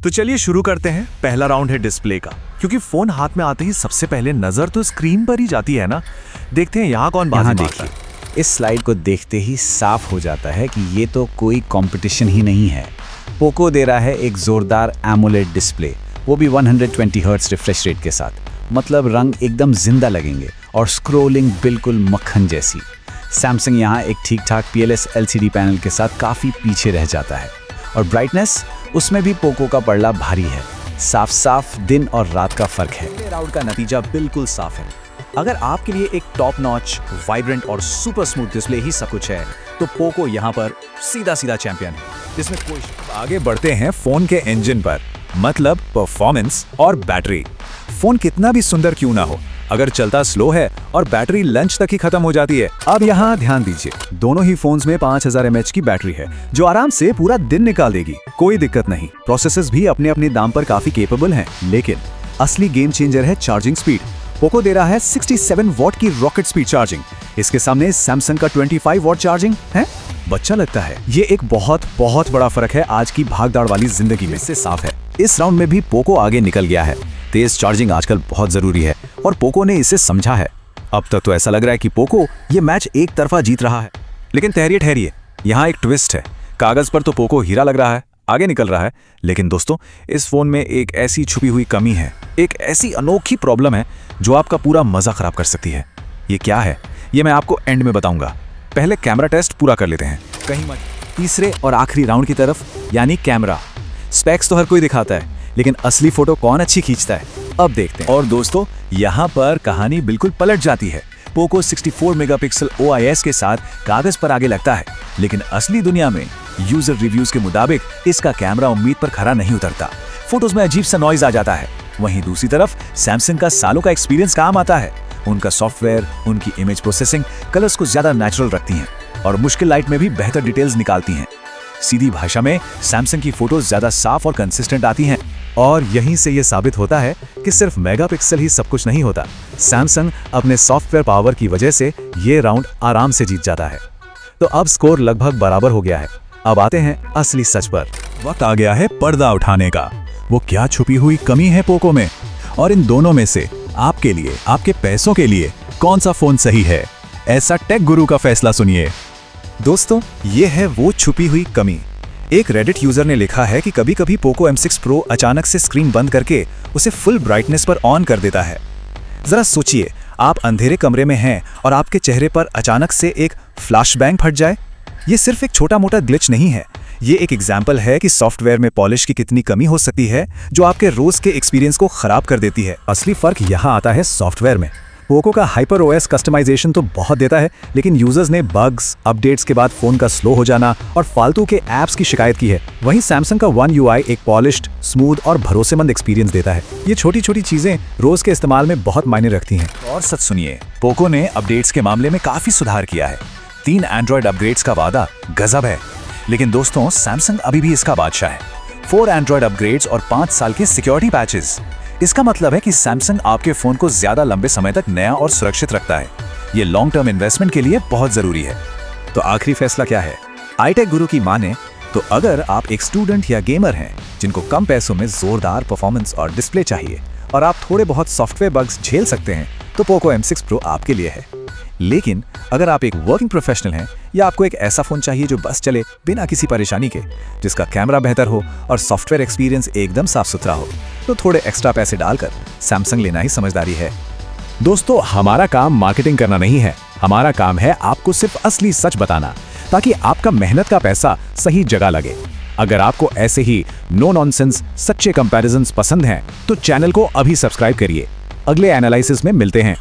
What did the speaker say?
तो चलिए शुरू करते हैं। पहला राउंड है डिस्प्ले का, क्योंकि फोन हाथ में आते ही सबसे पहले नजर तो स्क्रीन पर ही जाती है ना। देखते हैं यहाँ कौन बाजी मारता है। इस स्लाइड को देखते ही साफ हो जाता है कि ये तो कोई कंपटीशन ही नहीं है। पोको दे रहा है एक जोरदार एमोलेड डिस्प्ले, वो भी 120 हर्ट्ज रिफ्रेश रेट के साथ। मतलब रंग एकदम जिंदा लगेंगे और स्क्रोलिंग बिल्कुल मक्खन जैसी। सैमसंग यहाँ एक ठीक ठाक PLS LCD पैनल के साथ काफ़ी पीछे रह जाता है, और ब्राइटनेस उसमें भी पोको का पड़ला भारी है। साफ साफ दिन और रात का फर्क है। पहले राउंड का नतीजा बिल्कुल साफ है। अगर आपके लिए एक टॉप नॉच, वाइब्रेंट और सुपर स्मूथ डिस्प्ले ही सब कुछ है, तो पोको यहाँ पर सीधा चैंपियन है, जिसमें कोई। आगे बढ़ते हैं फोन के इंजन पर, मतलब परफॉर्मेंस और बैटरी। फोन कितना भी सुंदर क्यों ना हो, अगर चलता स्लो है और बैटरी लंच तक ही खत्म हो जाती है। अब यहाँ ध्यान दीजिए, दोनों ही फोन्स में 5000 mAh की बैटरी है, जो आराम से पूरा दिन निकाल देगी, कोई दिक्कत नहीं। प्रोसेसर्स भी अपने अपने दाम पर काफी केपेबल हैं, लेकिन असली गेम चेंजर है चार्जिंग स्पीड। पोको दे रहा है 67 वॉट की रॉकेट स्पीड चार्जिंग। इसके सामने सैमसंग का 25 वॉट चार्जिंग है। बच्चा लगता है। ये एक बहुत बड़ा फर्क है आज की भागदौड़ वाली जिंदगी में। इससे साफ है, इस राउंड में भी पोको आगे निकल गया है। तेज चार्जिंग आजकल बहुत जरूरी है और पोको ने इसे समझा है। अब तक तो ऐसा लग रहा है कि पोको ये मैच एक तरफा जीत रहा है, लेकिन ठहरिए, यहाँ एक ट्विस्ट है। कागज पर तो पोको हीरा लग रहा है, आगे निकल रहा है, लेकिन दोस्तों इस फोन में एक ऐसी छुपी हुई कमी है, एक ऐसी अनोखी प्रॉब्लम है जो आपका पूरा मजा खराब कर सकती है। ये क्या है, ये मैं आपको एंड में बताऊंगा। पहले कैमरा टेस्ट पूरा कर लेते हैं। कहीं मत। तीसरे और आखिरी राउंड की तरफ, यानी कैमरा। स्पेक्स तो हर कोई दिखाता है, लेकिन असली फोटो कौन अच्छी खींचता है, अब देखते हैं। और दोस्तों यहाँ पर कहानी बिल्कुल पलट जाती है। पोको 64 मेगापिक्सल OIS के साथ कागज पर आगे लगता है, लेकिन असली दुनिया में यूजर रिव्यूज के मुताबिक इसका कैमरा उम्मीद पर खरा नहीं उतरता। फोटोज में अजीब सा नॉइज आ जाता है। वहीं दूसरी तरफ सैमसंग का सालों का एक्सपीरियंस काम आता है। उनका सॉफ्टवेयर, उनकी इमेज प्रोसेसिंग कलर्स को ज्यादा नेचुरल रखती हैं और मुश्किल लाइट में भी बेहतर डिटेल्स निकालती हैं। सीधी भाषा में सैमसंग की फोटोज ज्यादा साफ और कंसिस्टेंट आती हैं। और यहीं से ये साबित होता है कि सिर्फ मेगापिक्सल ही सब कुछ नहीं होता। सैमसंग अपने सॉफ्टवेयर पावर की वजह से ये राउंड आराम से जीत जाता है। तो अब स्कोर लगभग बराबर हो गया है। अब आते हैं असली सच पर। वक्त आ गया है पर्दा उठाने का। वो क्या छुपी हुई कमी है पोको में, और इन दोनों में से आपके लिए, आपके पैसों के लिए कौन सा फोन सही है? ऐसा टेक गुरु का फैसला सुनिए। दोस्तों ये है वो छुपी हुई कमी। एक रेडिट यूजर ने लिखा है कि कभी कभी पोको M6 Pro अचानक से स्क्रीन बंद करके उसे फुल ब्राइटनेस पर ऑन कर देता है। जरा सोचिए, आप अंधेरे कमरे में हैं और आपके चेहरे पर अचानक से एक फ्लैशबैंग फट जाए। ये सिर्फ एक छोटा मोटा ग्लिच नहीं है, ये एक एग्जाम्पल है कि सॉफ्टवेयर में पॉलिश की कितनी कमी हो सकती है, जो आपके रोज के एक्सपीरियंस को खराब कर देती है। असली फर्क यहाँ आता है सॉफ्टवेयर में। पोको का हाइपर OS कस्टमाइजेशन तो बहुत देता है, लेकिन यूजर्स ने बग्स, अपडेट्स के बाद फोन का स्लो हो जाना और फालतू के ऐप्स की शिकायत की है। वहीं सैमसंग का One UI एक पॉलिश्ड, स्मूथ और भरोसेमंद एक्सपीरियंस देता है। ये छोटी छोटी चीजें रोज के इस्तेमाल में बहुत मायने रखती हैं। और सच सुनिए, पोको ने अपडेट्स के मामले में काफी सुधार किया है। 3 एंड्रॉइड अपग्रेड्स का वादा गजब है, लेकिन दोस्तों सैमसंग अभी भी इसका बादशाह है। 4 एंड्रॉइड अपग्रेड्स और 5 साल के सिक्योरिटी पैचेस। इसका मतलब है कि सैमसंग आपके फोन को ज्यादा लंबे समय तक नया और सुरक्षित रखता है। ये लॉन्ग टर्म इन्वेस्टमेंट के लिए बहुत जरूरी है। तो आखिरी फैसला क्या है? आईटेक गुरु की माने तो अगर आप एक स्टूडेंट या गेमर हैं जिनको कम पैसों में जोरदार परफॉर्मेंस और डिस्प्ले चाहिए और आप थोड़े बहुत सॉफ्टवेयर बग्स झेल सकते हैं, तो पोको M6 Pro आपके लिए है। लेकिन अगर आप एक वर्किंग प्रोफेशनल हैं या आपको एक ऐसा फोन चाहिए जो बस चले बिना किसी परेशानी के, जिसका कैमरा बेहतर हो और सॉफ्टवेयर एक्सपीरियंस एकदम साफ सुथरा हो, तो थोड़े एक्स्ट्रा पैसे डालकर सैमसंग लेना ही समझदारी है। दोस्तों हमारा काम मार्केटिंग करना नहीं है, हमारा काम है आपको सिर्फ असली सच बताना, ताकि आपका मेहनत का पैसा सही जगह लगे। अगर आपको ऐसे ही नो नॉनसेंस सच्चे कंपैरिजन्स पसंद हैं, तो चैनल को अभी सब्सक्राइब करिए। अगले एनालिसिस में मिलते हैं।